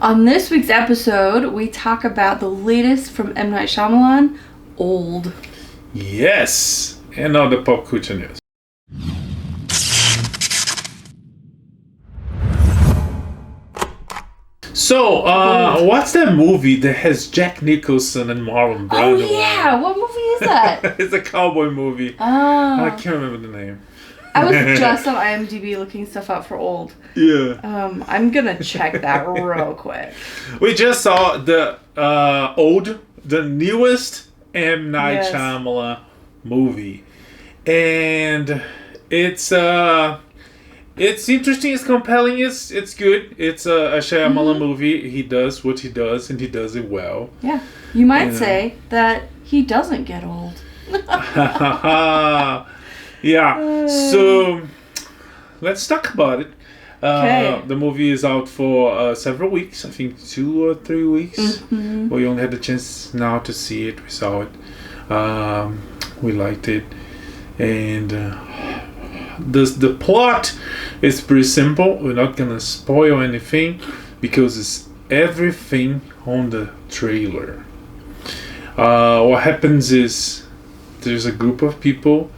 On this week's episode, we talk about the latest from M. Night Shyamalan, Old. Yes, and now the pop culture news. So, what's that movie that has Jack Nicholson and Marlon Brando? Oh yeah, what movie is that? It's a cowboy movie. Oh. I can't remember the name. I was just on IMDb looking stuff up for Old. Yeah. I'm gonna check that real quick. We just saw the the newest M. Night Shyamalan movie, and it's interesting, it's compelling, it's good. It's a Shyamalan movie. He does what he does, and he does it well. Yeah, you might say that he doesn't get old. Yeah. So let's talk about it. Okay. The movie is out for several weeks. I think 2 or 3 weeks. Mm-hmm. We only had the chance now to see it. We saw it. We liked it, and the plot is pretty simple. We're not gonna spoil anything because it's everything on the trailer. What happens is there's a group of people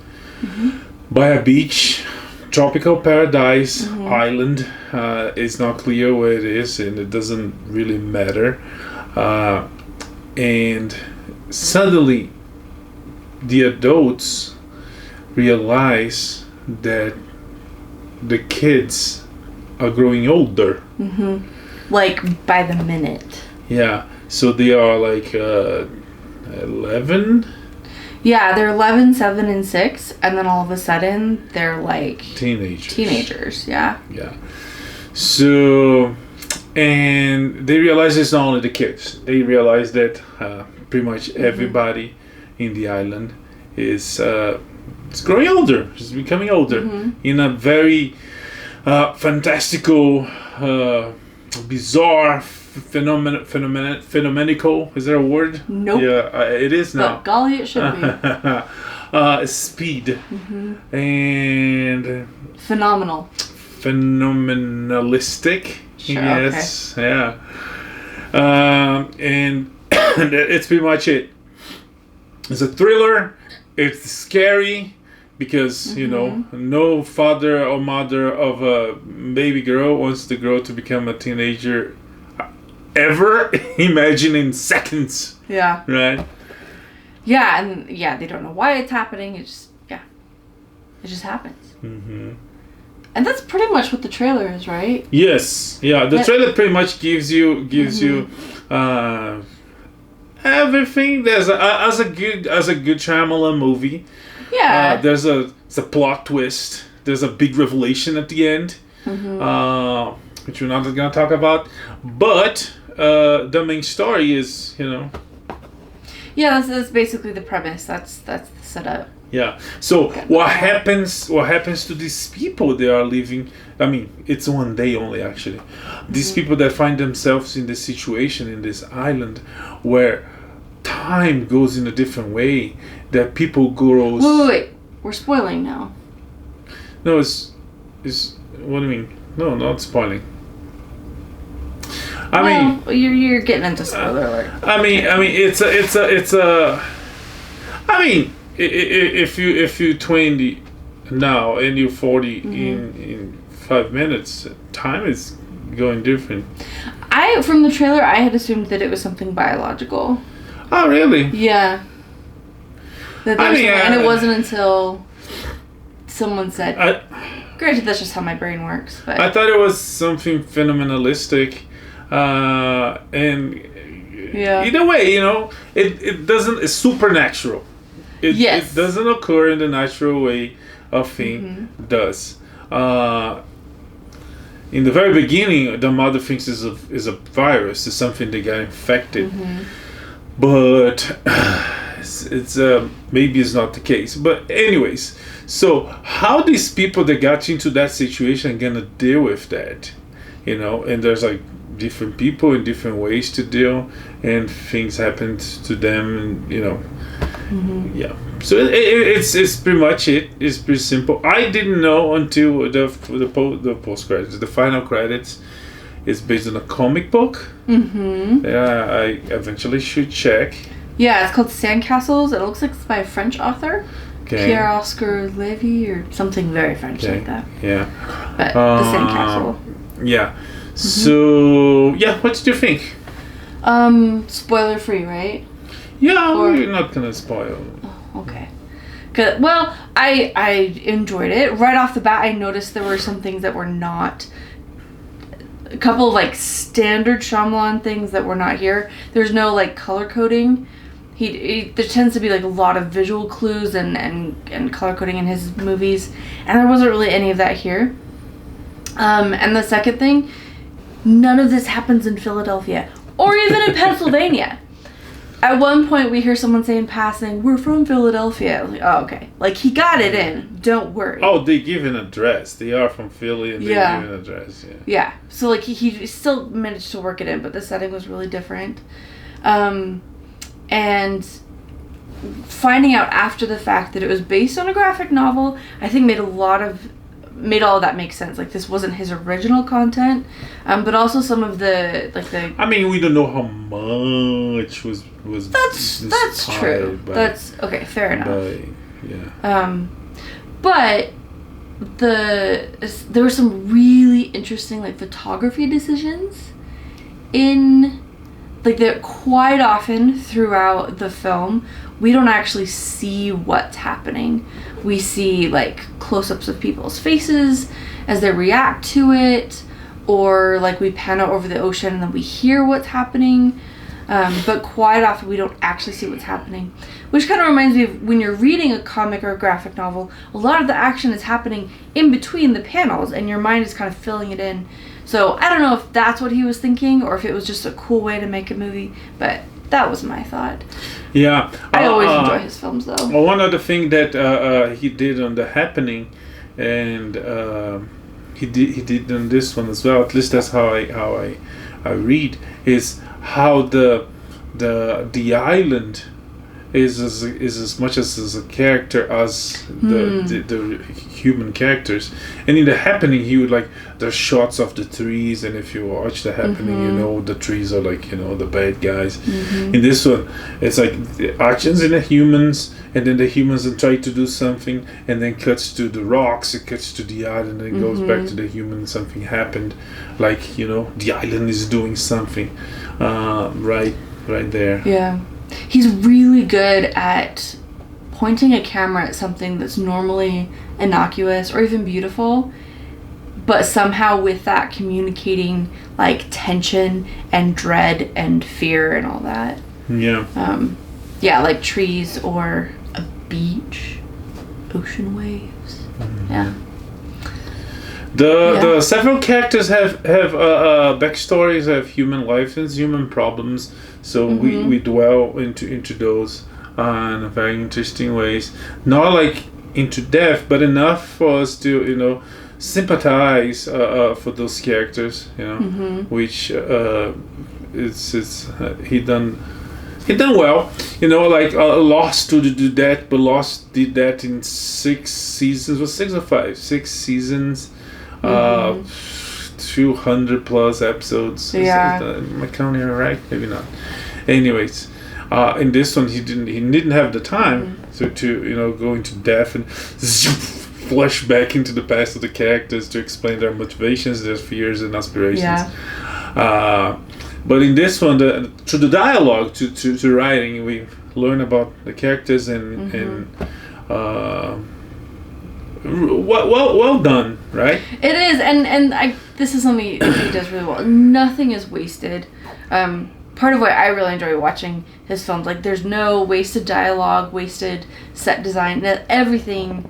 by a beach, tropical paradise island. It's not clear where it is, and it doesn't really matter. And suddenly the adults realize that the kids are growing older. Like by the minute. Yeah, so they are like 11. Yeah, they're 11, 7, and 6, and then all of a sudden they're like teenagers. Yeah. So, and they realize it's not only the kids. They realize that pretty much everybody in the island is it's growing older. It's becoming older in a very fantastical, bizarre, phenomenal. Is there a word? Nope. Yeah, it is now. But golly, it should be. Speed and Phenomenal. Phenomenalistic. Sure, Yes. Okay. Yeah. And it's pretty much it. It's a thriller. It's scary because no father or mother of a baby girl wants the girl to become a teenager ever. Imagine in seconds. Yeah. Right. Yeah, and they don't know why it's happening. It just happens. And that's pretty much what the trailer is, right? Yes. Yeah. The trailer pretty much gives you everything. There's as a good Shyamalan movie. Yeah. There's a plot twist. There's a big revelation at the end, which we're not gonna talk about. But the main story is, Yeah, that's basically the premise. That's the setup. Yeah. So what happens to these people? They are living. I mean, it's one day only actually. These people that find themselves in this situation in this island, where time goes in a different way. That people grows. Wait. We're spoiling now. No, it's. What do you mean? No, not spoiling. I mean, you're getting into spoiler alert. I mean, it's a. I mean, if you 20 now and you're 40 in 5 minutes, time is going different. From the trailer, I had assumed that it was something biological. Oh, really? Yeah. And it wasn't until someone said. Granted, that's just how my brain works. But I thought it was something phenomenalistic. And either way, it doesn't. It's supernatural. It doesn't occur in the natural way a thing does. In the very beginning, the mother thinks is a virus. It's something that got infected, but it's maybe it's not the case. But anyways, so how these people that got into that situation are gonna deal with that? And there's like different people in different ways to deal, and things happen to them, and yeah. So it's pretty much it. It's pretty simple. I didn't know until the post credits, the final credits, is based on a comic book. Mm-hmm. Yeah, I eventually should check. Yeah, it's called Sandcastles. It looks like it's by a French author. Okay. Pierre-Oscar Levy or something very French like that. Yeah. But the Sandcastle. Yeah. So, yeah, what did you think? Spoiler free, right? Yeah, we're not gonna spoil. Oh, okay. Well, I enjoyed it. Right off the bat, I noticed there were some things that were not... A couple of, like, standard Shyamalan things that were not here. There's no, like, color coding. There tends to be, like, a lot of visual clues and color coding in his movies. And there wasn't really any of that here. And the second thing, none of this happens in Philadelphia. Or even in Pennsylvania. At one point, we hear someone say in passing, "We're from Philadelphia." I was like, oh, okay. Like, he got it in. Don't worry. Oh, they give an address. They are from Philly and they give an address. Yeah. Yeah. So, like, he still managed to work it in, but the setting was really different. And finding out after the fact that it was based on a graphic novel, I think made all of that make sense. Like, this wasn't his original content, but also some of the I mean, we don't know how much was. That's true. That's okay. Fair enough. Yeah. But there were some really interesting, like, photography decisions in, like, that quite often throughout the film we don't actually see what's happening. We see, like, close-ups of people's faces as they react to it, or, like, we pan out over the ocean and then we hear what's happening. But quite often we don't actually see what's happening. Which kind of reminds me of when you're reading a comic or a graphic novel, a lot of the action is happening in between the panels and your mind is kind of filling it in. So I don't know if that's what he was thinking or if it was just a cool way to make a movie, but that was my thought. Yeah. I always enjoy his films, though. One other thing that he did on The Happening, and he did on this one as well, at least that's how I read, is how the island is as much as a character as the human characters. And in The Happening, he would, like, there's shots of the trees, and if you watch The Happening, you know the trees are, like, you know, the bad guys. In this one, it's like the actions in the humans, and then the humans try to do something, and then cuts to the rocks, it cuts to the island, and it goes back to the human. Something happened, like, you know, the island is doing something, right there. Yeah. He's really good at pointing a camera at something that's normally innocuous or even beautiful, but somehow with that communicating, like, tension and dread and fear and all that. Yeah. Yeah, like trees or a beach, ocean waves. Yeah. The several characters have backstories, have human lives and human problems. So we dwell into those in very interesting ways. Not like into depth, but enough for us to, you know, sympathize for those characters. You know, which he done well. You know, like Lost to do that, but Lost did that in 6 seasons. Was 6 or 5? 6 seasons. 200 plus episodes. Yeah. Am I counting right? Maybe not. Anyways, in this one he didn't have the time to you know, go into depth and flash back into the past of the characters to explain their motivations, their fears and aspirations. Yeah. But in this one, through the dialogue to writing, we learn about the characters and well done, right? It is, and this is something he does really well. Nothing is wasted. Part of what I really enjoy watching his films, like, there's no wasted dialogue, wasted set design. Everything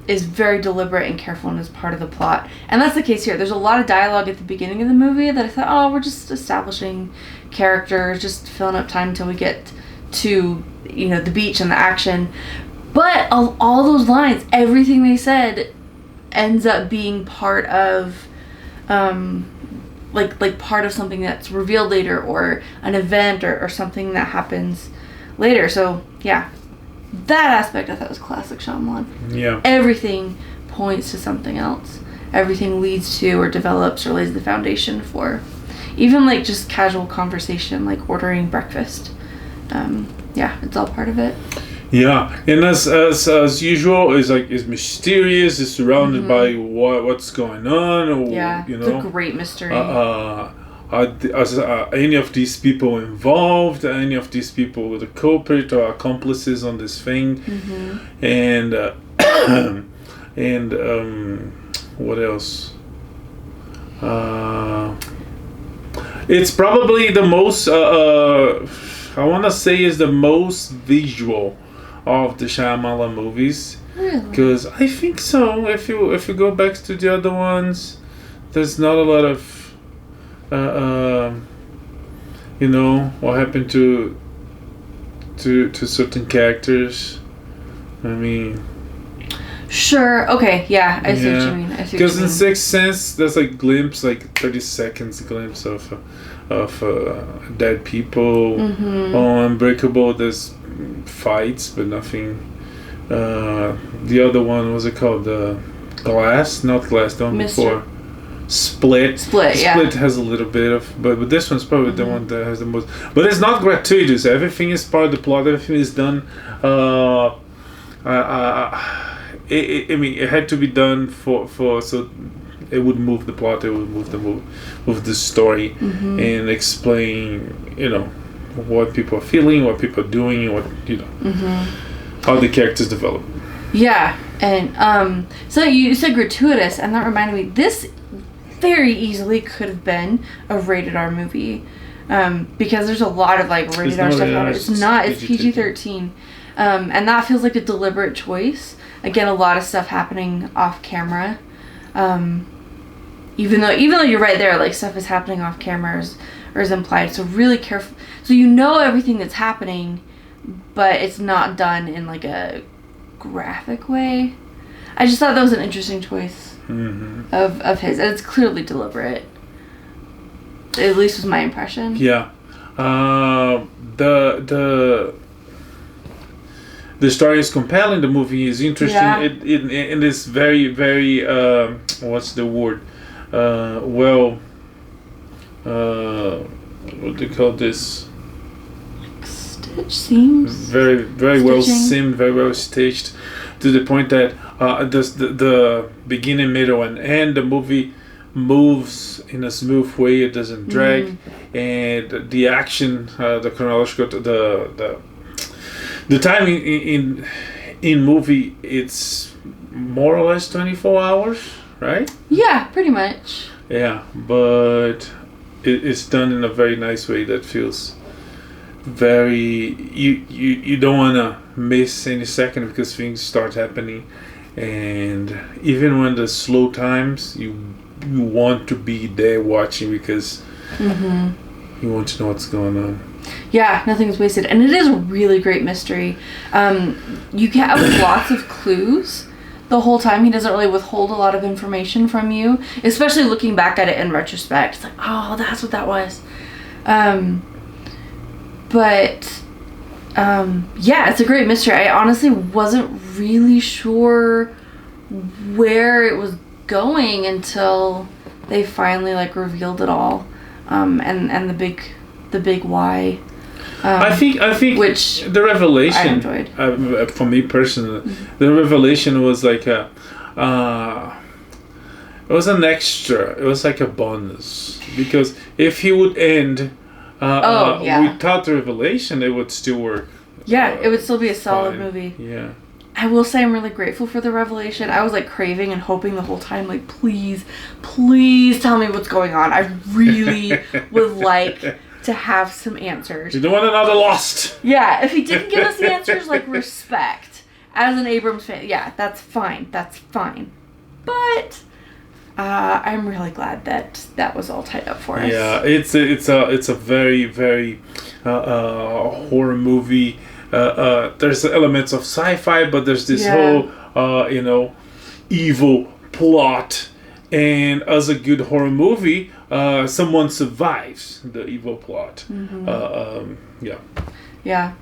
is very deliberate and careful and is part of the plot. And that's the case here. There's a lot of dialogue at the beginning of the movie that I thought, oh, we're just establishing characters, just filling up time until we get to, you know, the beach and the action. But all those lines, everything they said ends up being part of, like part of something that's revealed later, or an event, or something that happens later. So, yeah, that aspect I thought was classic Shyamalan. Yeah. Everything points to something else. everything leads to or develops or lays the foundation for. Even like just casual conversation, like ordering breakfast. It's all part of it. Yeah, and as usual, it's mysterious. It's surrounded by what's going on. Or, it's a great mystery. Are any of these people involved? Any of these people the culprit or accomplices on this thing? And what else? It's probably the most. I want to say is the most visual of the Shyamalan movies. Really? Because I think so. If you go back to the other ones, there's not a lot of what happened to certain characters. I mean, sure. Okay. Yeah. I see what you mean. Because in Sixth Sense, there's like glimpse, like 30 seconds glimpse of dead people. On Unbreakable, there's fights, but nothing. The other one, what's it called? Glass, not Glass. The one before. Split. Split has a little bit of, but this one's probably the one that has the most. But it's not gratuitous. Everything is part of the plot. Everything is done. I mean, it had to be done for so it would move the plot. It would move the story and explain, what people are feeling, what people are doing, what how the characters develop. Yeah, and so you said gratuitous, and that reminded me. This very easily could have been a rated R movie, because there's a lot of like rated R stuff about it. It's not. It's PG-13, and that feels like a deliberate choice. Again, a lot of stuff happening off camera. Even though you're right there, like stuff is happening off camera or is implied. So really careful. So everything that's happening, but it's not done in like a graphic way. I just thought that was an interesting choice of his, and it's clearly deliberate. At least was my impression. Yeah, the story is compelling. The movie is interesting. Yeah. It is very, very what's the word? What do you call this? Stitch seams. Very, very well seamed, very well staged, to the point that the beginning, middle, and end, the movie moves in a smooth way. It doesn't drag, and the action, the chronological, the timing in movie, it's more or less 24 hours, right? Yeah, pretty much. Yeah, but it's done in a very nice way that feels very. You don't want to miss any second because things start happening, and even when the slow times, you want to be there watching because you want to know what's going on. Yeah, nothing's wasted, and it is a really great mystery. You get lots of clues the whole time. He doesn't really withhold a lot of information from you, especially looking back at it in retrospect. It's like, oh, that's what that was. It's a great mystery. I honestly wasn't really sure where it was going until they finally like revealed it all, and the big why. I think which the revelation I enjoyed. For me personally, the revelation was like it was an extra. It was like a bonus, because if he would end without the revelation, it would still work. Yeah, it would still be a solid movie. Yeah. I will say I'm really grateful for the revelation. I was like craving and hoping the whole time, like, please tell me what's going on. I really would like to have some answers. You don't want another Lost. Yeah, if he didn't give us the answers, like, respect. As an Abrams fan, yeah, that's fine. But I'm really glad that was all tied up for us. Yeah, it's a very, very horror movie. There's elements of sci-fi, but there's this whole evil plot, and as a good horror movie, someone survives the evil plot. Yeah,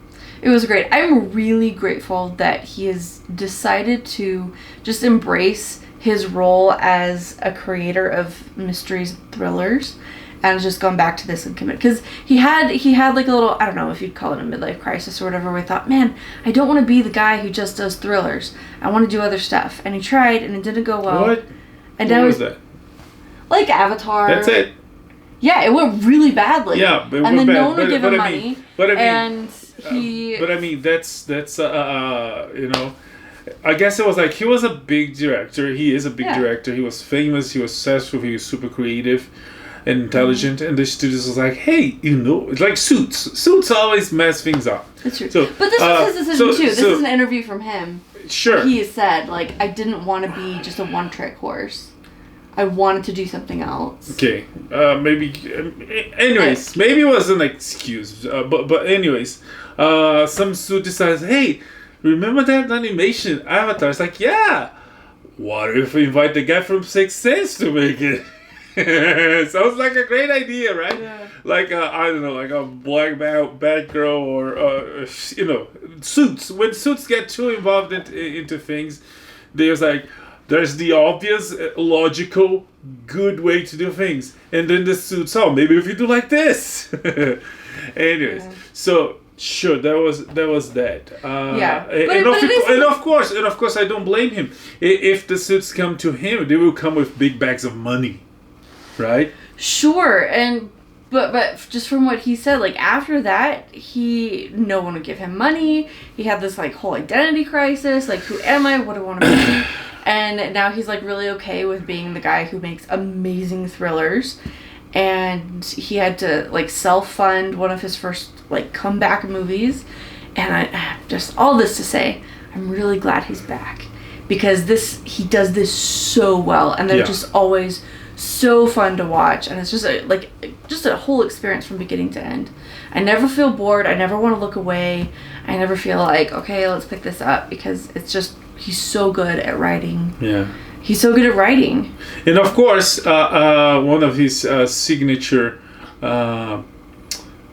it was great. I'm really grateful that he has decided to just embrace his role as a creator of mysteries and thrillers, and has just gone back to this and committed, because he had like a little, I don't know if you'd call it a midlife crisis or whatever, where he thought, man, I don't want to be the guy who just does thrillers. I want to do other stuff, and he tried, and it didn't go well. What? And what now was that? Like Avatar. That's it. Yeah, it went really badly. Yeah, but and then bad. no one would give him money. And he. But I mean, that's you know, I guess it was like he was a big director. He is a big director. He was famous. He was successful. He was super creative and intelligent. And the studios was like, hey, you know, it's like Suits. Suits always mess things up. That's true. So, but this was his decision too. This is an interview from him. Sure. He has said, like, I didn't want to be just a one-trick horse. I wanted to do something else. Okay, maybe. Anyways, maybe it was an excuse. But anyways, some suit decides, hey, remember that animation Avatar? It's like, yeah. What if we invite the guy from Sixth Sense to make it? Sounds like a great idea, right? Yeah. Like I don't know, like a black bad girl, or you know, Suits. When Suits get too involved into things, there's like. There's the obvious, logical, good way to do things. And then the Suits, oh, maybe if you do like this. Anyways, so sure, that was that. Yeah. And of course, I don't blame him. If the Suits come to him, they will come with big bags of money, right? Sure, and but just from what he said, like after that, no one would give him money. He had this like whole identity crisis, like who am I? What do I want to be? And now he's like really okay with being the guy who makes amazing thrillers. And he had to like self-fund one of his first like comeback movies. And I just all this to say, I'm really glad he's back, because he does this so well, and they're just always so fun to watch, and it's just a whole experience from beginning to end. I never feel bored. I never want to look away. I never feel like, okay, let's pick this up, because it's just he's so good at writing. Yeah. He's so good at writing. And of course, one of his signature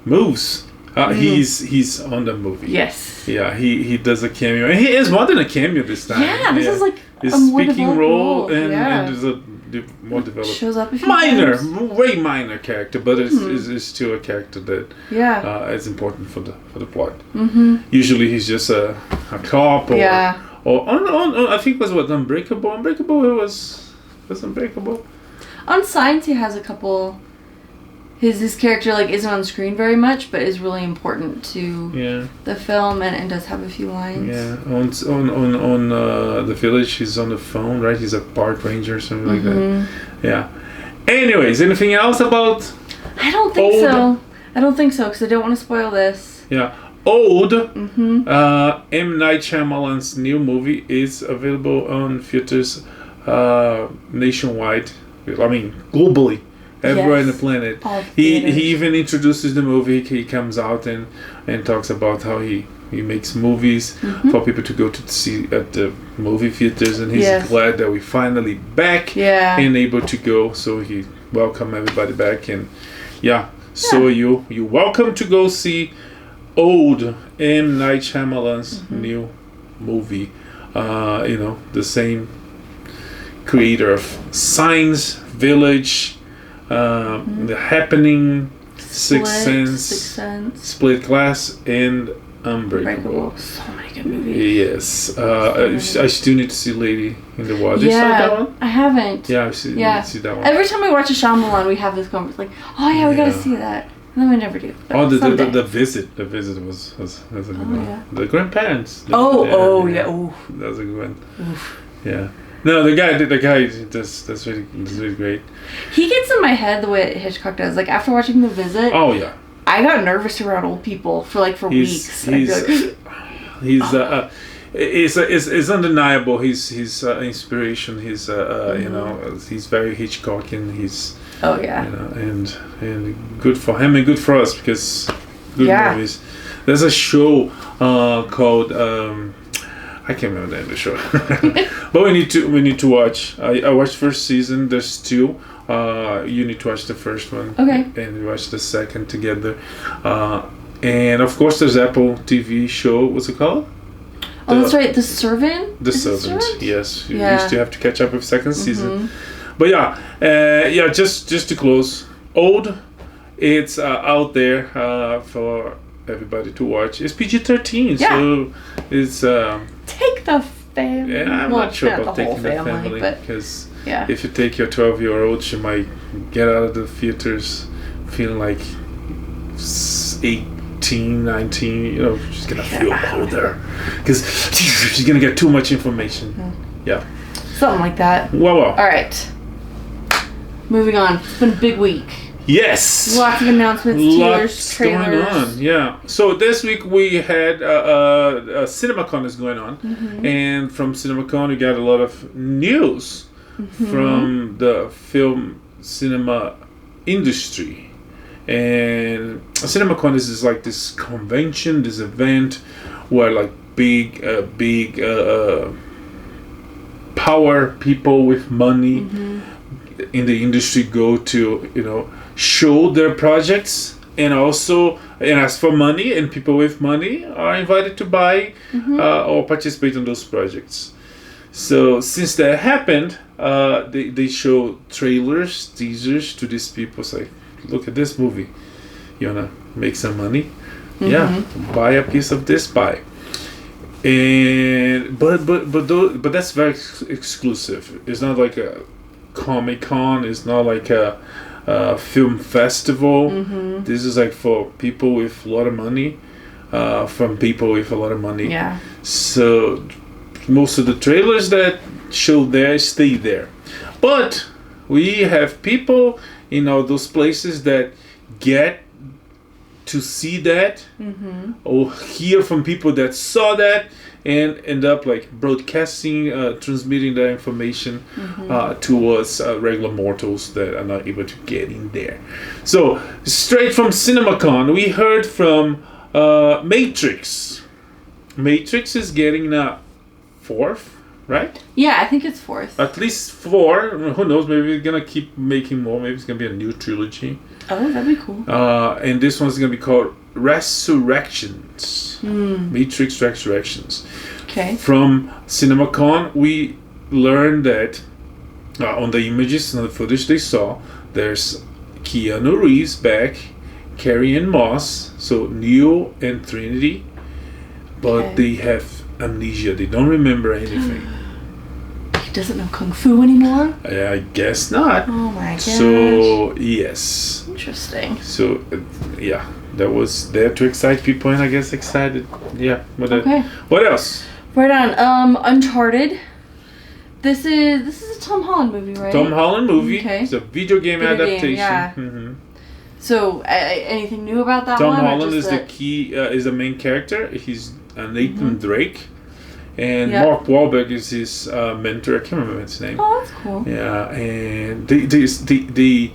moves. He's on the movie. Yes. Yeah, he does a cameo, and he is more than a cameo this time. Yeah, this is like his a more speaking role, and yeah. there's a more developed. Shows up a few minor, times. way minor character, but it's still a character that is important for the plot. Mm-hmm. Usually he's just a cop, or I think it was Unbreakable. Unbreakable, it was Unbreakable. On Signs, he has a couple. His character like isn't on screen very much, but is really important to the film, and does have a few lines. Yeah, on The Village, he's on the phone, right? He's a park ranger or something like that. Yeah. Anyways, anything else about? I don't think so. I don't think so, because I don't want to spoil this. Yeah. Old. M. Night Shyamalan's new movie is available on theaters nationwide. I mean, globally. Everywhere on the planet. He even introduces the movie. He comes out and talks about how he makes movies for people to go to see at the movie theaters, and he's glad that we finally back and able to go. So he welcome everybody back, and so you welcome to go see Old M. Night Shyamalan's new movie. The same creator of Signs, Village, The Happening, Sixth Sense, Split Class, and Unbreakable. So many good movies. Yes. I still need to see Lady in the Water. You saw that one? I haven't. Yeah, I see that one. Every time we watch a Shyamalan, we have this conversation like, oh yeah, we gotta see that. And then we never do. The Visit. The Visit was a good one. Yeah. The Grandparents. Yeah. Oh. That was a good one. Oof. Yeah. No, the guy that's really great. He gets in my head the way Hitchcock does. Like after watching The Visit. Oh yeah. I got nervous around old people for weeks. It's undeniable. His inspiration. He's very Hitchcockian. He's and good for him and good for us, because good movies. There's a show called. I can't remember the name of the show, but we need to watch. I watched first season. There's two. You need to watch the first one, and we watch the second together. And of course, there's Apple TV show. What's it called? Oh, that's right. The Servant? The Is it Servant, yes. You Yeah. used to have to catch up with second season. But yeah, just to close. Old, it's out there for everybody to watch. It's PG-13, so it's... Take the family. Yeah, I'm not sure about taking the family, because if you take your 12-year-old, she might get out of the theaters feeling like 18, 19, you know, she's gonna feel older because she's gonna get too much information. Yeah. Something like that. Well. All right. Moving on. It's been a big week. Yes. Lots of announcements, Lots trailers. going on. Yeah. So this week we had CinemaCon is going on, and from CinemaCon we got a lot of news from the film cinema industry. And CinemaCon is like this convention, this event where like big power people with money in the industry go to, you know, show their projects, and ask for money, and people with money are invited to buy or participate in those projects. So since that happened, they show trailers, teasers to these people. It's like, look at this movie. You wanna make some money? Yeah, buy a piece of this pie. And but that's very exclusive. It's not like a Comic-Con. It's not like a film festival. This is like for people with a lot of money, from people with a lot of money. Yeah. So most of the trailers that show there stay there, but we have people in all those places that get to see that or hear from people that saw that and end up like broadcasting, transmitting that information to us regular mortals that are not able to get in there. So straight from CinemaCon, we heard from Matrix. Matrix is getting a 4th, right? Yeah, I think it's 4th. At least 4. Who knows? Maybe we're gonna keep making more. Maybe it's gonna be a new trilogy. Oh, that'd be cool. And this one's gonna be called Resurrections. Matrix Resurrections. Okay. From CinemaCon, we learned that on the images and the footage they saw, there's Keanu Reeves back, Carrie-Anne Moss, so Neo and Trinity, but they have amnesia. They don't remember anything. He doesn't know Kung Fu anymore? I guess not. Oh my gosh. So, yes. Interesting. So, yeah, that was there to excite people, and I guess excited. Yeah. What else? Right on. Uncharted. This is a Tom Holland movie, right? Tom Holland movie. Okay. It's a video game adaptation. Yeah. So, anything new about that one? Tom Holland is the key, is the main character. He's Nathan Drake. And Mark Wahlberg is his mentor. I can't remember his name. Oh, that's cool. Yeah, and the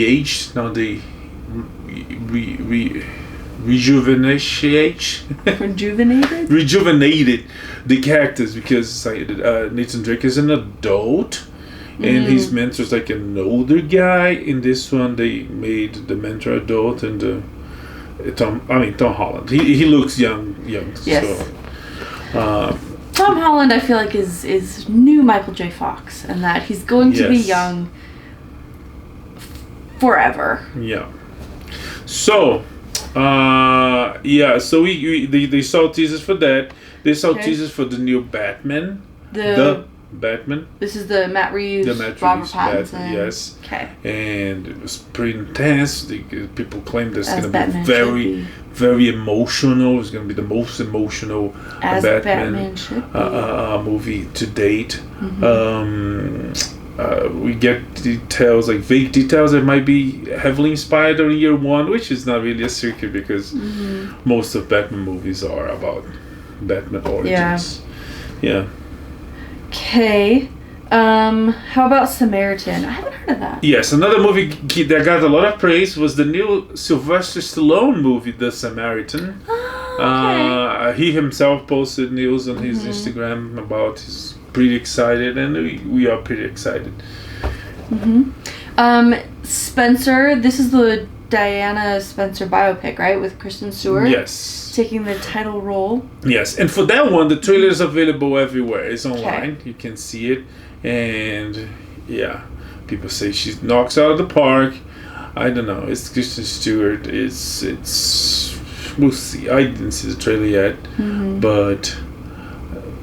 age, no, the rejuvenated the characters, because Nathan Drake is an adult, and his mentor's like an older guy. In this one, they made the mentor adult, and Tom Holland. He looks young. Yes. So, Tom Holland, I feel like is new Michael J. Fox, and that he's going to be young forever. Yeah. So, so they saw teasers for that. They saw teasers for the new Batman. The Batman. This is the Matt Reeves, Robert Pattinson. Batman, yes. Okay. And it was pretty intense. People claim that it's going to Batman be very emotional. It's going to be the most emotional Batman movie to date. We get details, like vague details that might be heavily inspired on Year One, which is not really a secret because most of Batman movies are about Batman origins. Yeah. Okay. How about Samaritan? I haven't heard of that. Yes, another movie that got a lot of praise was the new Sylvester Stallone movie, The Samaritan. Oh, okay. He himself posted news on his Instagram about he's pretty excited, and we are pretty excited. Spencer, this is the Diana Spencer biopic, right? With Kristen Stewart. Yes. Taking the title role. Yes, and for that one, the trailer is available everywhere. It's online. You can see it, and yeah, people say she knocks out of the park. I don't know. It's Kristen Stewart. It's. We'll see. I didn't see the trailer yet, but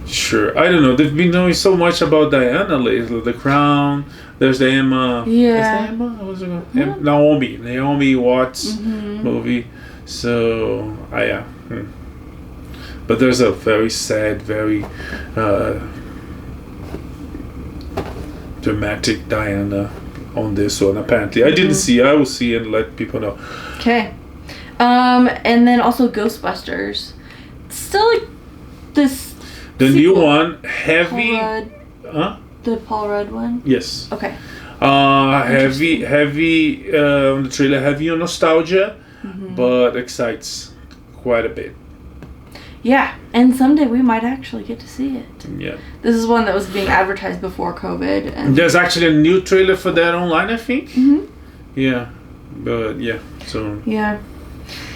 sure. I don't know. They've been knowing so much about Diana lately. The Crown. There's the Emma. Yeah. Is the Emma? What's it called? Naomi Watts movie. So yeah. But there's a very sad, very dramatic Diana on this one. Apparently, I didn't see. I will see and let people know. Okay. And then also Ghostbusters. Still like this. The sequel. new one, heavy. Paul Rudd. Huh? The Paul Rudd one. Yes. Okay. Heavy on the trailer, heavy on nostalgia, but excites quite a bit. Yeah, and someday we might actually get to see it. Yeah. This is one that was being advertised before COVID. And there's actually a new trailer for that online, I think. Yeah, but yeah, so. Yeah.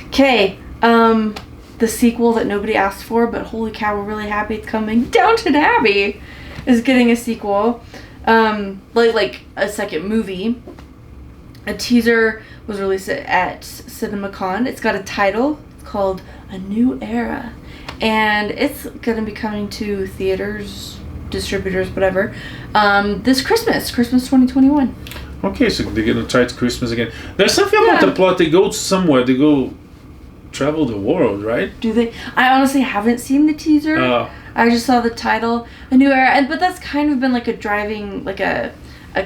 Okay, the sequel that nobody asked for, but holy cow, we're really happy it's coming. Downton Abbey is getting a sequel. Like a second movie. A teaser was released at CinemaCon. It's got a title. It's called A New Era. And it's going to be coming to theaters, distributors, whatever, this Christmas 2021. Okay, so they're going to try it Christmas again. There's something about the plot. They go somewhere. They go travel the world, right? Do they? I honestly haven't seen the teaser. I just saw the title, A New Era. But that's kind of been like a driving, like a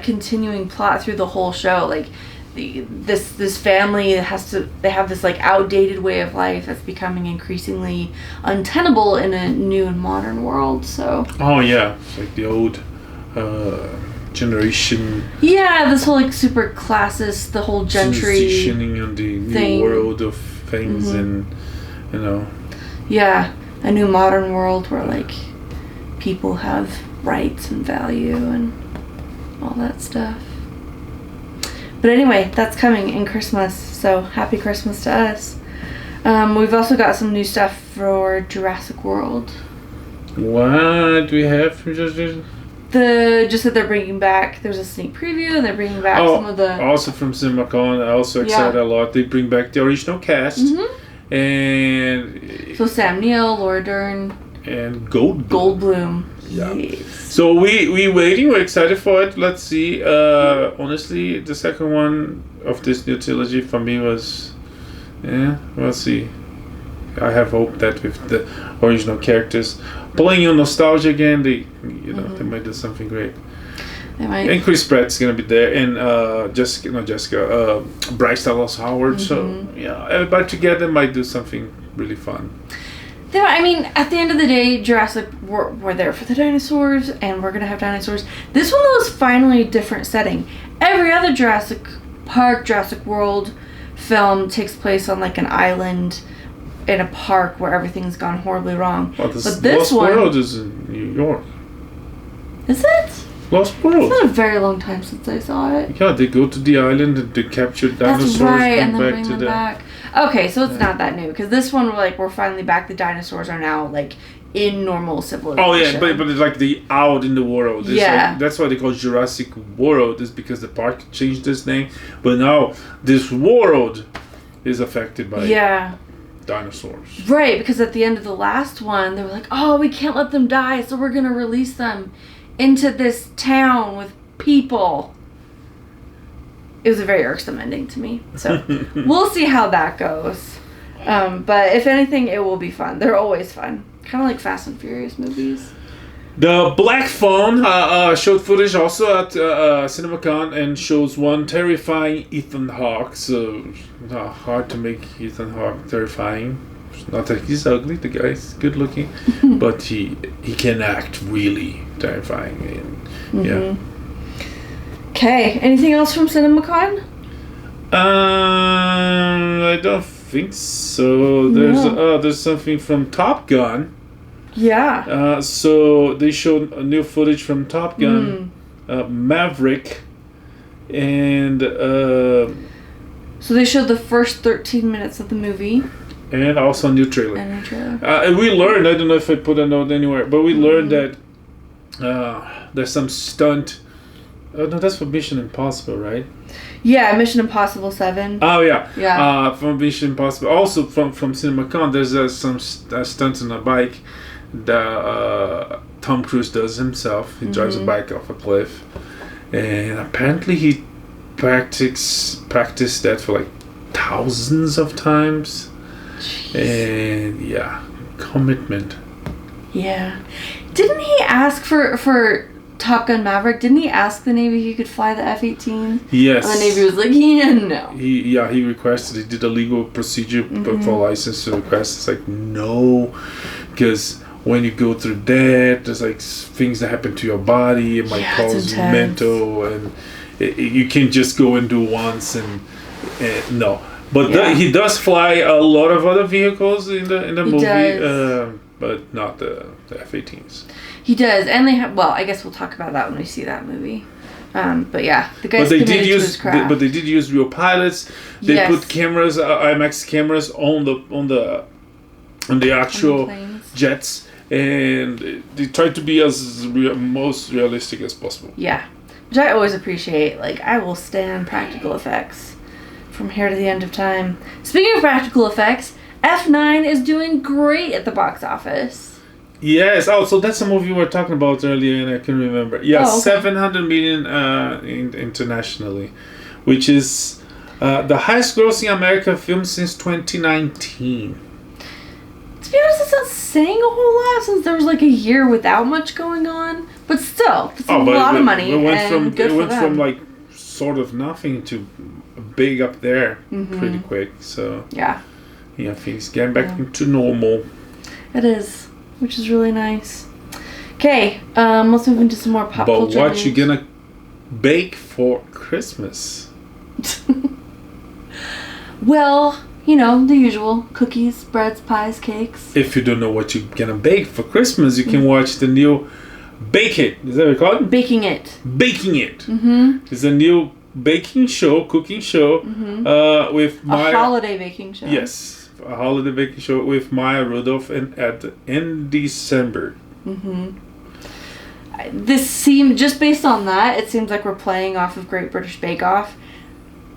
continuing plot through the whole show. Like, this family they have this like outdated way of life that's becoming increasingly untenable in a new and modern world. So it's like the old generation. Yeah, this whole like super classist, the whole gentry transitioning on the new world of things, and a new modern world where like people have rights and value and all that stuff. But anyway, that's coming in Christmas, so happy Christmas to us. We've also got some new stuff for Jurassic World. What do we have for Jurassic? Just that they're bringing back, there's a sneak preview, and they're bringing back some of the... Also from CinemaCon, I also excited a lot. They bring back the original cast. And... So Sam Neill, Laura Dern... And Goldblum. Goldblum. Yeah. Yes. So we waiting. We're excited for it. Let's see. Honestly, the second one of this new trilogy for me was, we'll see. I have hope that with the original characters playing on nostalgia again, they might do something great. They might. And Chris Pratt's gonna be there, and Bryce Dallas Howard. So everybody together might do something really fun. I mean, at the end of the day, Jurassic, we're there for the dinosaurs, and we're going to have dinosaurs. This one was finally a different setting. Every other Jurassic Park, Jurassic World film takes place on like an island in a park where everything's gone horribly wrong. Well, but this Lost World is in New York. Is it? Lost World. It's been a very long time since I saw it. Yeah, they go to the island and they capture dinosaurs. That's right, and then back bring to them back. Okay, so it's not that new, because this one, we're finally back. The dinosaurs are now, in normal civilization. Oh, yeah, but it's like the out in the world. It's that's why they call Jurassic World, is because the park changed its name. But now, this world is affected by dinosaurs. Right, because at the end of the last one, they were like, oh, we can't let them die, so we're going to release them into this town with people. It was a very irksome ending to me. So we'll see how that goes. But if anything, it will be fun. They're always fun. Kind of like Fast and Furious movies. The Black Phone showed footage also at CinemaCon and shows one terrifying Ethan Hawke. So hard to make Ethan Hawke terrifying. Not that he's ugly. The guy's good looking. But he can act really terrifying. And, Okay, anything else from CinemaCon? I don't think so. There's something from Top Gun. Yeah. So they showed new footage from Top Gun, Maverick, and So they showed the first 13 minutes of the movie. And also a new trailer. And a trailer. And we learned, I don't know if I put a note anywhere, but we learned that there's some stunt. Oh, no, that's for Mission Impossible, right? Yeah, Mission Impossible 7. Oh, yeah. Yeah. From Mission Impossible. Also from CinemaCon, there's some stunts on a bike that Tom Cruise does himself. He drives a bike off a cliff. And apparently he practiced that for like thousands of times. Jeez. And yeah, commitment. Yeah. Didn't he ask for Top Gun Maverick? Didn't he ask the Navy if he could fly the F-18? Yes. And the Navy was like, yeah, no. He requested. He did a legal procedure for license to request. It's like, no, because when you go through that, there's like things that happen to your body. It might cause you mental, and you can't just go and do once and no. But he does fly a lot of other vehicles in the movie, but not the F-18s. He does, and they have. Well, I guess we'll talk about that when we see that movie. But yeah, the guys committed to his craft. But they did use real pilots. They put cameras, IMAX cameras on the actual jets, and they tried to be as most realistic as possible. Yeah, which I always appreciate. Like, I will stand practical effects from here to the end of time. Speaking of practical effects, F9 is doing great at the box office. Yes. Oh, so that's a movie we were talking about earlier, and I can remember. Yeah, 700 million internationally, which is the highest grossing American film since 2019. To be honest, it's not saying a whole lot since there was like a year without much going on. But still, it's a lot of money. It went from like sort of nothing to big up there pretty quick. So yeah, things getting back into normal. It is. Which is really nice. Okay, let's move into some more pop culture. But what you gonna bake for Christmas? Well, you know, the usual. Cookies, breads, pies, cakes. If you don't know what you're gonna bake for Christmas, you can watch the new Bake It. Is that what it's called? Baking It. Baking It. It's a new baking show, cooking show, with Maya. A holiday baking show. Yes. A holiday baking show with Maya, Rudolph, and Andy Samberg. This seemed, just based on that, it seems like we're playing off of Great British Bake Off,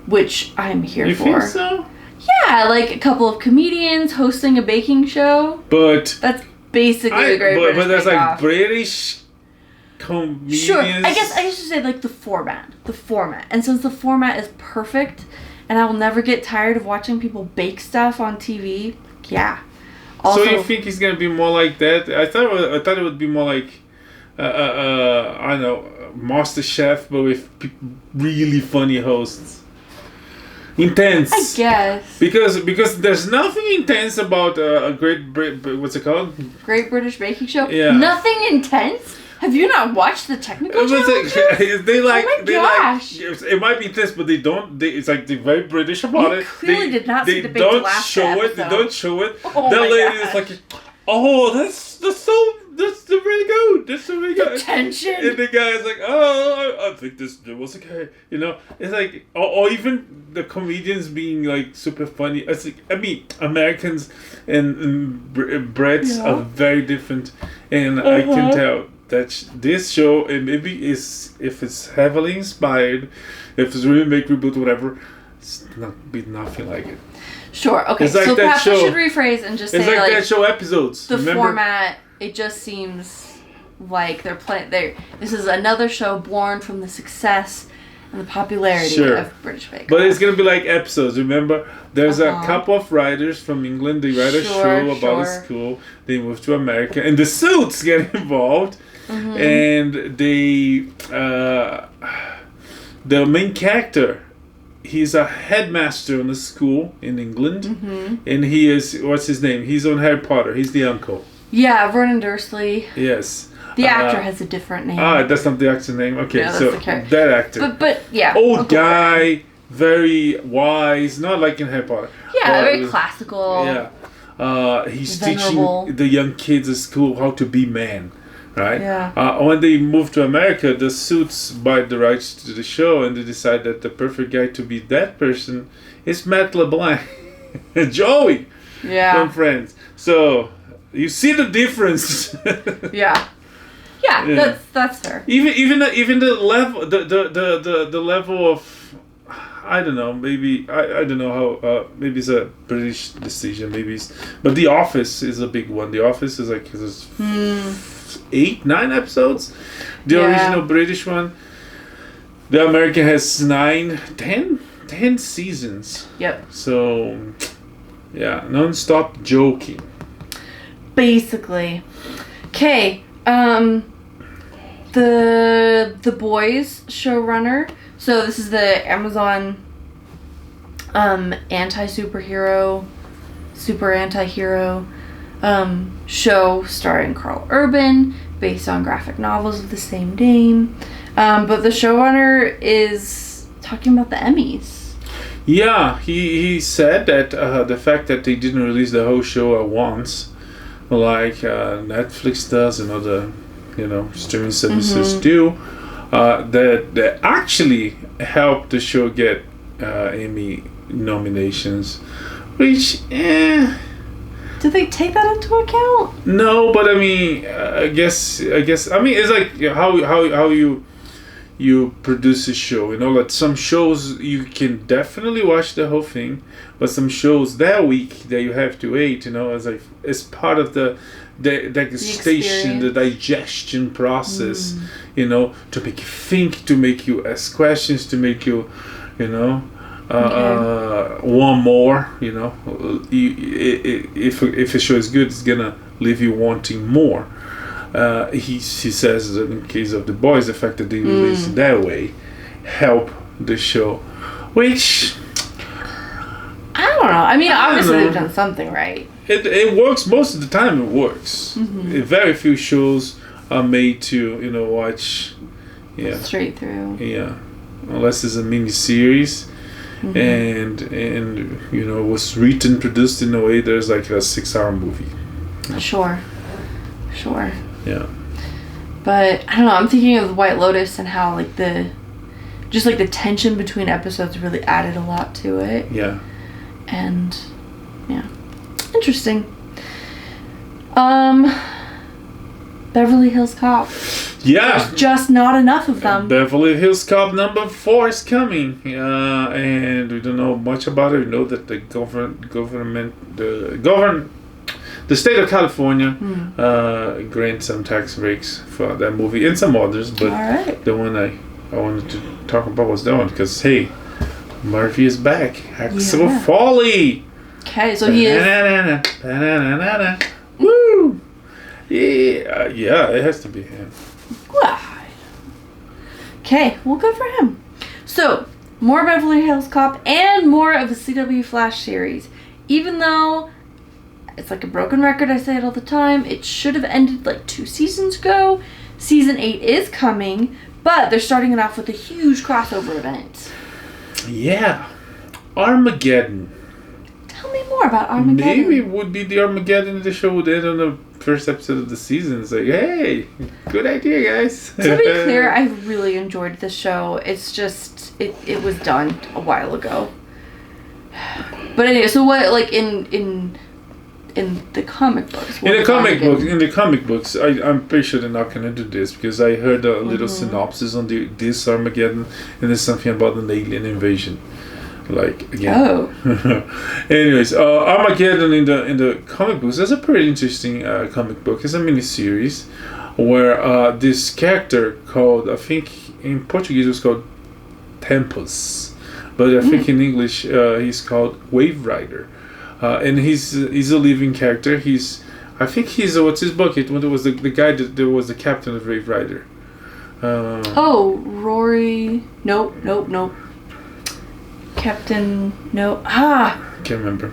which I'm here for. You think so? Yeah, like a couple of comedians hosting a baking show. But that's basically the Great British Bake Off. But that's like British comedians. Sure, I guess I should say like the format. And since the format is perfect, and I will never get tired of watching people bake stuff on TV. Yeah. Also, so you think it's gonna be more like that? I thought it would be more like, I don't know, MasterChef, but with really funny hosts. Intense. I guess. Because there's nothing intense about a what's it called? Great British Baking Show. Yeah. Nothing intense. Have you not watched the technical challenges? They like, oh my gosh. It might be this, but they don't. It's like they're very British about it. Clearly did not see the big last episode. They don't show it. Oh that my lady gosh. is like, oh, that's really good. That's really good. Tension. And the guy is like, oh, I think there was okay. You know, it's like, or even the comedians being like super funny. It's like, I mean, Americans and Brits are very different, and I can tell that this show, and maybe if it's heavily inspired, if it's remake, reboot, whatever, it's nothing like it. Sure. Okay. Like so perhaps show, I should rephrase and just say it's like that show episodes. The remember? Format. It just seems like they're playing. This is another show born from the success and the popularity of British Bake Off. But it's gonna be like episodes. Remember, there's a couple of writers from England. They write a show about a school. They move to America, and the Suits get involved. And they, the main character, he's a headmaster in a school in England, and he is, what's his name? He's on Harry Potter. He's the uncle. Yeah, Vernon Dursley. Yes. The actor has a different name. That's not the actor's name. Okay, no, so that actor. But yeah. Old guy, very wise, not like in Harry Potter. Yeah, very classical. Yeah. He's venerable. Teaching the young kids at school how to be men. Right? Yeah. When they move to America, the Suits buy the rights to the show, and they decide that the perfect guy to be that person it's Matt LeBlanc, Joey from Friends. So you see the difference. Yeah. Yeah, that's fair. Even the level the level of, I don't know, maybe I don't know how, maybe it's a British decision, but The Office is a big one. The Office is like 8-9 episodes. The original British one. The American has 10 seasons. Yep. So yeah, non-stop joking. Basically. Okay. The Boys showrunner. So this is the Amazon anti-superhero, super anti-hero show starring Carl Urban, based on graphic novels of the same name. But the showrunner is talking about the Emmys. Yeah, he said that the fact that they didn't release the whole show at once, like Netflix does and other, streaming services do, that actually helped the show get Emmy nominations, which Did they take that into account? No, but I mean, I guess it's like how you produce a show. Like some shows you can definitely watch the whole thing, but some shows that week that you have to wait, as like it's part of the degustation, the digestion process, to make you think, to make you ask questions, to make you, want more. If a show is good, it's gonna leave you wanting more. He says that in case of The Boys, the fact that they release it that way help the show, which I don't know. I mean, obviously they've done something right. It works most of the time. It works. Very few shows are made to watch straight through. Yeah, unless it's a mini series. And was written, produced in a way there's like a 6-hour movie. Sure. Yeah. But I don't know, I'm thinking of White Lotus and how like the tension between episodes really added a lot to it. Yeah. And yeah. Interesting. Beverly Hills Cop. Yeah. There's just not enough of them. Beverly Hills Cop number 4 is coming. And we don't know much about it. We know that the the state of California grants some tax breaks for that movie and some others, but the one I wanted to talk about was that one because Murphy is back. Axel Foley. Okay, so he is. Woo! Yeah, it has to be him. Okay, well, good for him. So, more Beverly Hills Cop and more of the CW Flash series. Even though it's like a broken record, I say it all the time, it should have ended like 2 seasons ago. Season 8 is coming, but they're starting it off with a huge crossover event. Yeah. Armageddon. Tell me more about Armageddon. Maybe it would be the Armageddon the show would end on the first episode of the season. It's like, hey, good idea, guys. To be clear, I really enjoyed the show. It's just, it was done a while ago. But anyway, so what, like, in the comic books? In the comic books, I'm pretty sure they're not going to do this because I heard a little synopsis on this Armageddon, and there's something about an alien invasion. Like again. Oh. Anyways, Armageddon in the comic books. That's a pretty interesting comic book. It's a miniseries where this character called, I think in Portuguese it was called Tempus, but I think in English he's called Wave Rider, and he's a living character. I think he's what's his book? It was the guy that was the captain of Wave Rider. Rory. Nope. Captain, no. Can't remember.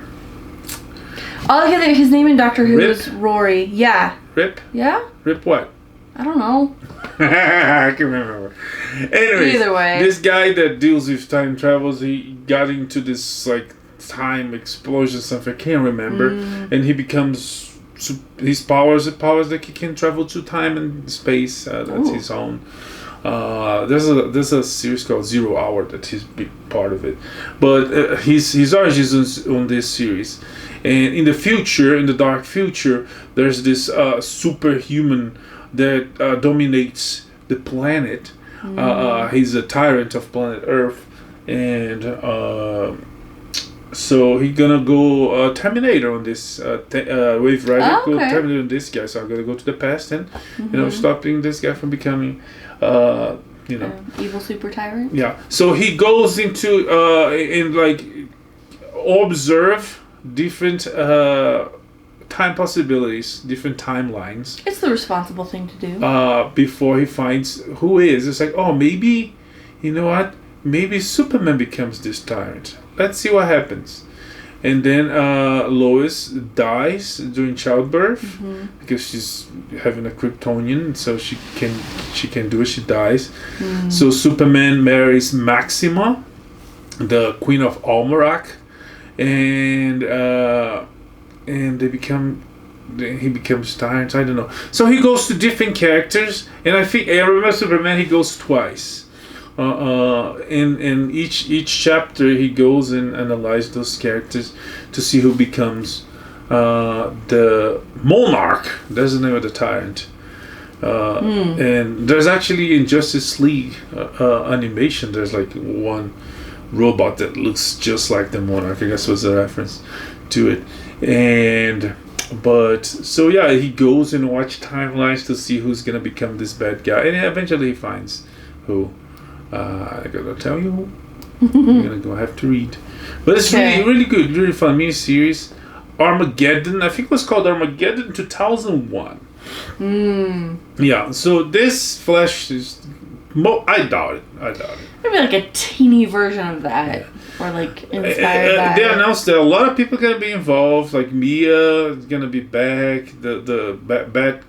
All I can think his name in Doctor Who is Rory. Yeah. Rip? Yeah? Rip what? I don't know. I can't remember. Anyways, either way. This guy that deals with time travels, he got into this like time explosion stuff. I can't remember. And he becomes his powers that he can travel to time and space. That's his own There's a series called Zero Hour that he's big part of it, but his origins on this series, and in the future, in the dark future, there's this superhuman that dominates the planet. He's a tyrant of planet Earth, and so he's gonna go Terminator on this Wave Rider. Go Terminator on this guy. So I'm gonna go to the past and stopping this guy from becoming evil super tyrant. Yeah. So he goes into and like observe different time possibilities, different timelines. It's the responsible thing to do. Before he finds who is. It's like, oh, maybe, you know what? Maybe Superman becomes this tyrant. Let's see what happens. And then Lois dies during childbirth because she's having a Kryptonian, so she can do it. She dies. So Superman marries Maxima, the Queen of Almerac, and he becomes tyrant. I don't know. So he goes to different characters, and I remember Superman. He goes twice. In each chapter, he goes and analyzes those characters to see who becomes the monarch. That's the name of the tyrant. And there's actually in Justice League animation, there's like one robot that looks just like the monarch. I guess was a reference to it. So yeah, he goes and watch timelines to see who's gonna become this bad guy, and eventually he finds who. I gotta tell you, you're gonna have to read, but it's really good, really fun miniseries. Armageddon, I think it was called Armageddon 2001. Yeah, so this Flash is. I doubt it. Maybe like a teeny version of that, or like inspired by. They announced that a lot of people are gonna be involved. Like Mia is gonna be back. The Bat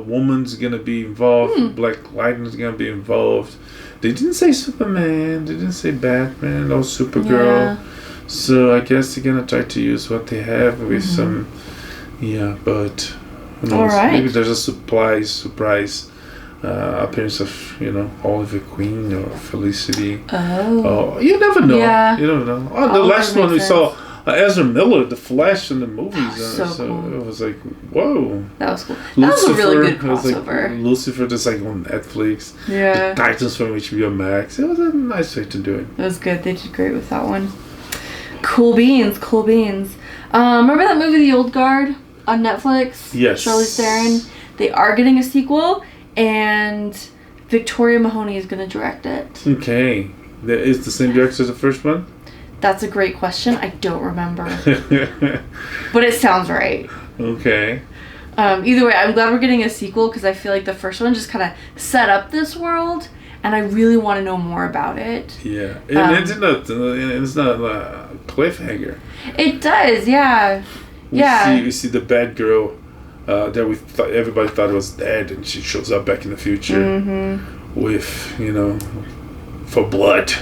Woman's gonna be involved. Black Lightning's gonna be involved. They didn't say Superman. They didn't say Batman or Supergirl. Yeah. So I guess they're gonna try to use what they have with some. Yeah, but who knows? All right. Maybe there's a surprise appearance of Oliver Queen or Felicity. Oh, you never know. Yeah. You never know. Oh, the last one we saw. Ezra Miller, the Flash in the movies. So cool. It was like, whoa. That was cool. That was a really good crossover. Lucifer, just like on Netflix. Yeah. The Titans from HBO Max. It was a nice way to do it. It was good. They did great with that one. Cool beans. Remember that movie, The Old Guard, on Netflix? Yes. Charlize Theron. They are getting a sequel, and Victoria Mahoney is going to direct it. Okay. That is the same director as the first one? That's a great question. I don't remember. But it sounds right. Okay. Either way, I'm glad we're getting a sequel because I feel like the first one just kind of set up this world, and I really want to know more about it. Yeah. And it's not a cliffhanger. It does, yeah. We see the bad girl that everybody thought was dead, and she shows up back in the future with, for blood.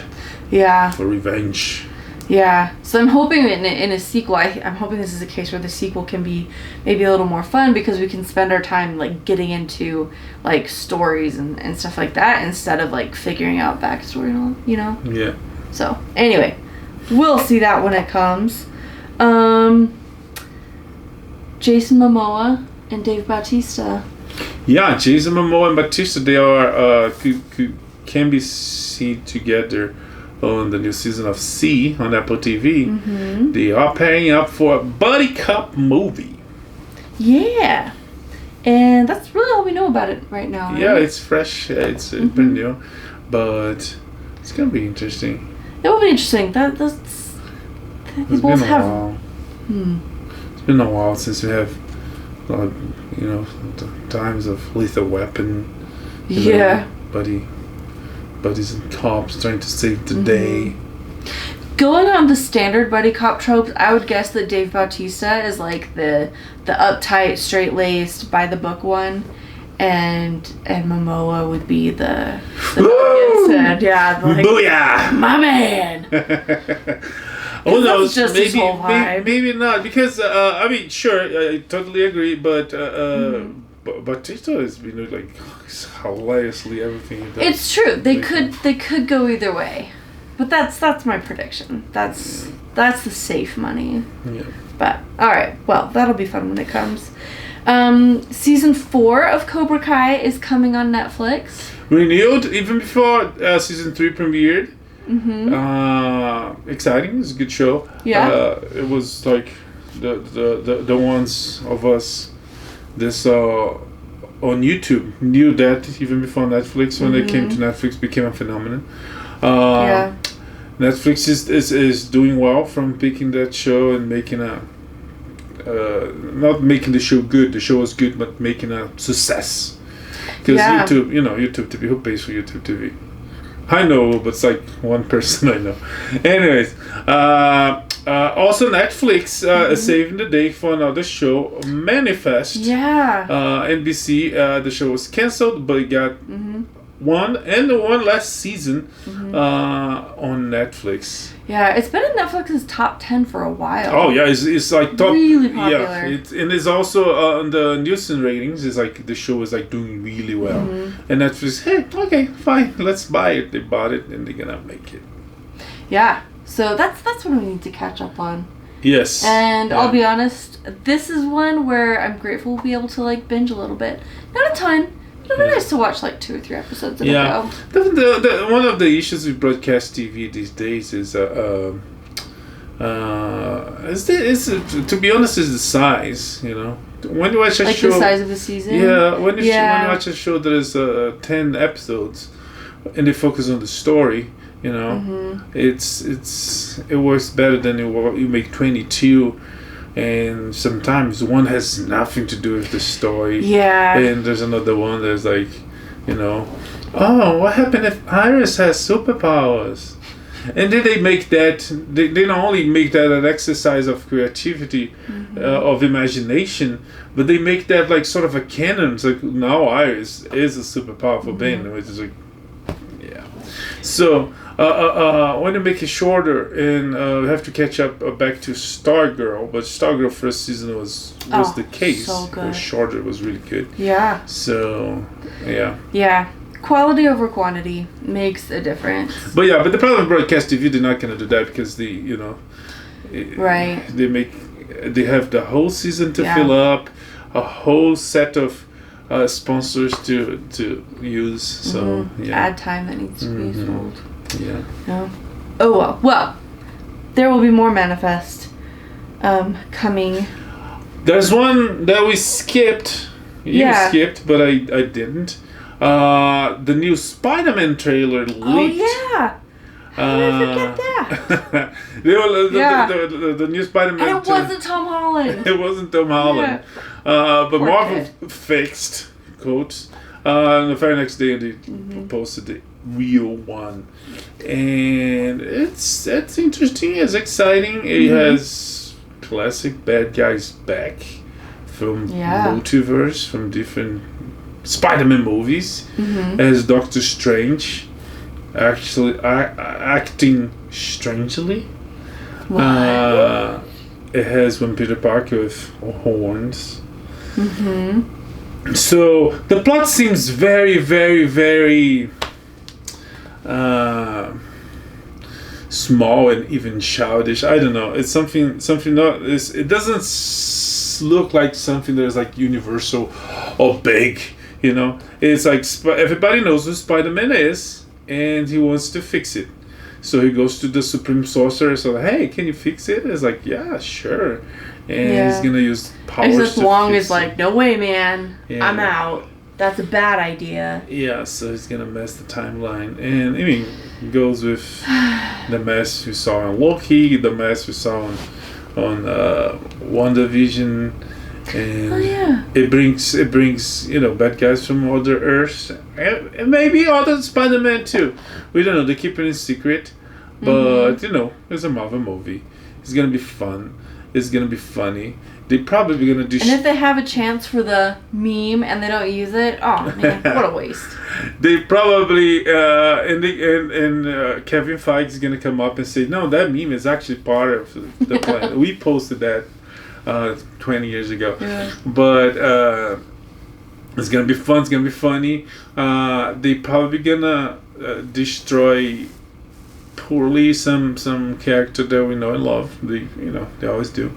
Yeah. For revenge. Yeah, so I'm hoping in a sequel, I'm hoping this is a case where the sequel can be maybe a little more fun because we can spend our time like getting into like stories and stuff like that instead of like figuring out backstory and all, Yeah. So anyway, we'll see that when it comes. Jason Momoa and Dave Bautista. Yeah, Jason Momoa and Bautista, they are can be seen together on the new season of C on Apple TV. They are pairing up for a buddy cop movie. Yeah. And that's really all we know about it right now. Right? Yeah, it's fresh. It's brand new. But it's going to be interesting. It will be interesting. It's been a while. It's been a while since we have, the times of Lethal Weapon. Buddies and cops trying to save the day. Going on the standard buddy cop tropes, I would guess that Dave Bautista is like the uptight, straight-laced, by-the-book one, and Momoa would be the booyah! My man! Who knows? Just his whole vibe. Maybe not, because, sure, I totally agree, but but Batista has been doing like hilariously everything he does. It's true. They could go either way, but that's my prediction. That's the safe money. Yeah. But all right, well, that'll be fun when it comes. Season 4 of Cobra Kai is coming on Netflix. Renewed even before season 3 premiered. Mm-hmm. Exciting. It's a good show. Yeah. It was like the ones of us this on YouTube knew that even before Netflix. When they came to Netflix, became a phenomenon. Yeah. Netflix is doing well from picking that show and making not making the show good. The show was good, but making a success. Because YouTube TV, who pays for YouTube TV? I know, but it's like one person I know. Anyways, also Netflix is saving the day for another show, Manifest. Yeah. NBC, the show was cancelled, but it got one last season on Netflix. Yeah, it's been in Netflix's top 10 for a while. Oh yeah, it's like top. Really popular. Yeah, and it's also on the Nielsen ratings. It's like the show is like doing really well, and Netflix, hey, okay, fine, let's buy it. They bought it, and they're gonna make it. Yeah, so that's what we need to catch up on. Yes. And I'll be honest, this is one where I'm grateful to be able to like binge a little bit. Not a ton. It'd be nice to watch like 2 or 3 episodes in a go. The one of the issues with broadcast TV these days is to be honest, is the size. You know, when you watch a show, the size of the season. Yeah, when you watch a show that is 10 episodes, and they focus on the story. You know, it works better than you make 22. And sometimes one has nothing to do with the story. Yeah. And there's another one that's like, oh, what happened if Iris has superpowers? And then they make that, they not only make that an exercise of creativity, of imagination, but they make that like sort of a canon. It's like, now Iris is a super powerful being, which is like, yeah. So, when you make it shorter, and we have to catch up back to Stargirl, but Stargirl first season was the case. So good. It was shorter, it was really good. Yeah. So, yeah. Yeah. Quality over quantity makes a difference. But the problem with broadcast TV, they're not going to do that because right. They have the whole season to fill up, a whole set of sponsors to use. So, ad time that needs to be sold. Yeah. No. Oh well. Well, there will be more Manifest coming. There's one that we skipped. You skipped, but I didn't. The new Spider-Man trailer leaked. Oh yeah. How did I forget that? The new Spider-Man. And it wasn't Tom Holland. It wasn't Tom Holland. But Poor Marvel fixed quotes. The very next day they posted the real one, and it's interesting. It's exciting. It has classic bad guys back from multiverse, from different Spider-Man movies. As Doctor Strange actually acting strangely. It has when Peter Parker with horns. So the plot seems very, very, very small and even childish. I don't know. It's something not. It doesn't look like something that is like universal or big. It's like everybody knows who Spider-Man is, and he wants to fix it. So he goes to the Supreme Sorcerer. So hey, can you fix it? It's like, yeah, sure. And he's gonna use powers. As Wong is like, no way, man. Yeah. I'm out. That's a bad idea. Yeah, so he's gonna mess the timeline, and I mean, it goes with the mess we saw on Loki, the mess we saw on WandaVision, and it brings bad guys from other Earths, and maybe other Spider-Man too. We don't know. They keep it in secret, but it's a Marvel movie. It's gonna be fun. It's gonna be funny. They're probably gonna do. And if they have a chance for the meme and they don't use it, oh man, what a waste. They probably and Kevin Feige is gonna come up and say, no, that meme is actually part of the plan. We posted that 20 years ago, but It's gonna be fun. It's gonna be funny. They probably gonna destroy poorly some character that we know and love. They always do.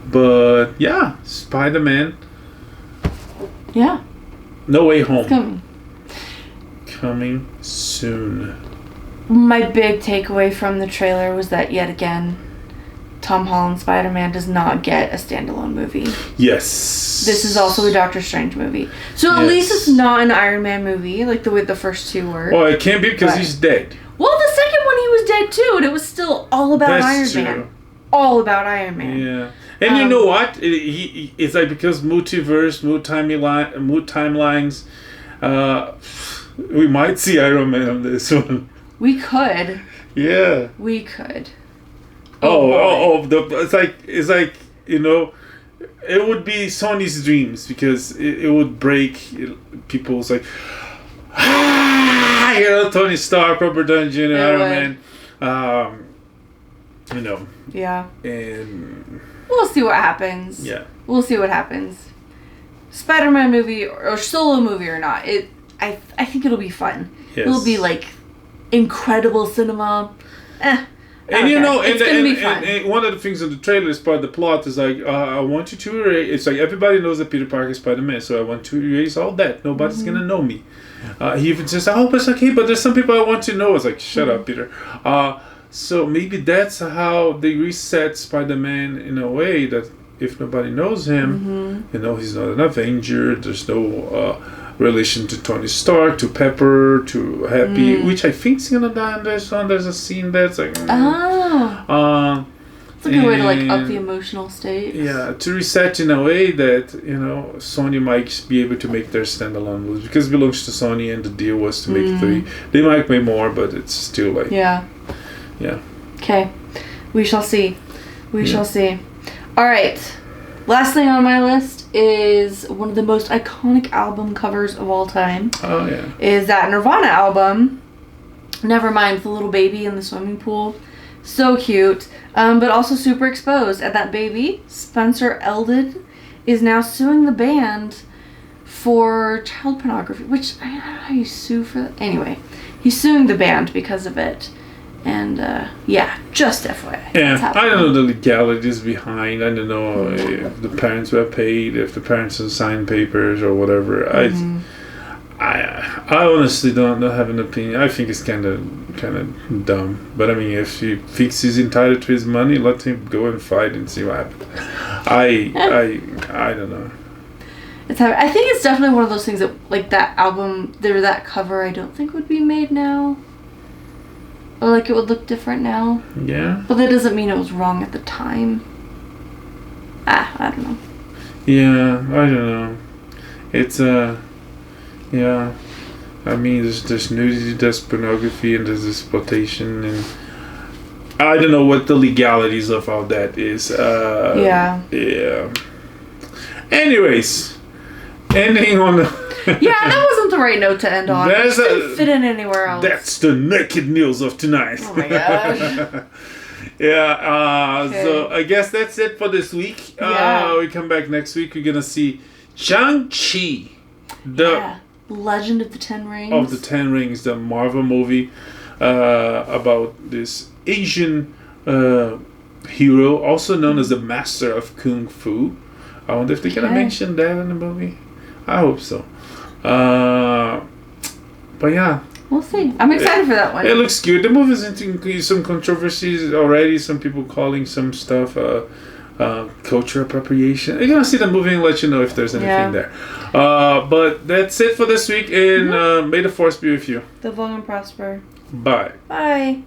But yeah, Spider-Man. Yeah. No Way Home. It's Coming soon. My big takeaway from the trailer was that yet again, Tom Holland's Spider-Man does not get a standalone movie. Yes. This is also a Doctor Strange movie. So at least it's not an Iron Man movie, like the way the first two were. Well, it can't be because he's dead. Well, the second one he was dead too, and it was still all about Iron Man. All about Iron Man. Yeah. And you know what? It's like because multiverse, timelines, we might see Iron Man on this one. We could. Yeah. We could. It's like it would be Sony's dreams because it would break people's like Tony Stark, Robert Downey Jr., Iron Man. Yeah. And we'll see what happens. Yeah. We'll see what happens. Spider-Man movie or solo movie or not, I think it'll be fun. Yes. It'll be like incredible cinema. And it's gonna be fun. And one of the things in the trailer is part of the plot is like, I want you to erase. It's like everybody knows that Peter Parker is Spider-Man, so I want to erase all that. Nobody's gonna know me. He even says, "I hope it's okay," but there's some people I want to know. It's like, shut up, Peter. So maybe that's how they reset Spider-Man in a way that if nobody knows him, he's not an Avenger. There's no relation to Tony Stark, to Pepper, to Happy, which I think is gonna die in this one. There's a scene that's like, it's a good way to like up the emotional state. Yeah, to reset in a way that Sony might be able to make their standalone movies because it belongs to Sony, and the deal was to make 3. They might make more, but it's still like yeah. Okay, we shall see. We shall see. All right. Last thing on my list is one of the most iconic album covers of all time. Oh, yeah. Is that Nirvana album, Nevermind, with the little baby in the swimming pool. So cute. But also super exposed. And that baby, Spencer Eldon, is now suing the band for child pornography. Which, I don't know how you sue for that. Anyway, he's suing the band because of it. And, just FYI. Yeah, I don't know the legalities behind. I don't know if the parents were paid, if the parents signed papers or whatever. I honestly don't have an opinion. I think it's kind of dumb. But I mean, if he thinks he's entitled to his money, let him go and fight and see what happens. I don't know. I think it's definitely one of those things that, like that album, that cover, I don't think would be made now. Or like it would look different now. Yeah. But that doesn't mean it was wrong at the time. I don't know. Yeah, I don't know. It's yeah. I mean, there's nudity, there's pornography, and there's exploitation, and I don't know what the legalities of all that is. Yeah. Anyways, ending on the. That wasn't the right note to end on. It didn't fit in anywhere else. That's the naked news of tonight. Oh my gosh. So I guess that's it for this week. We come back next week. We're gonna see Shang-Chi, the Legend of the Ten Rings. Of the Ten Rings, the Marvel movie about this Asian hero, also known as the Master of Kung Fu. I wonder if they're gonna mention that in the movie. I hope so. But yeah, we'll see. I'm excited for that one. It looks good. The movie's into some controversies already. Some people calling some stuff culture appropriation. You're gonna see the movie and let you know if there's anything there. But that's it for this week, and may the force be with you. Live long and prosper. Bye. Bye.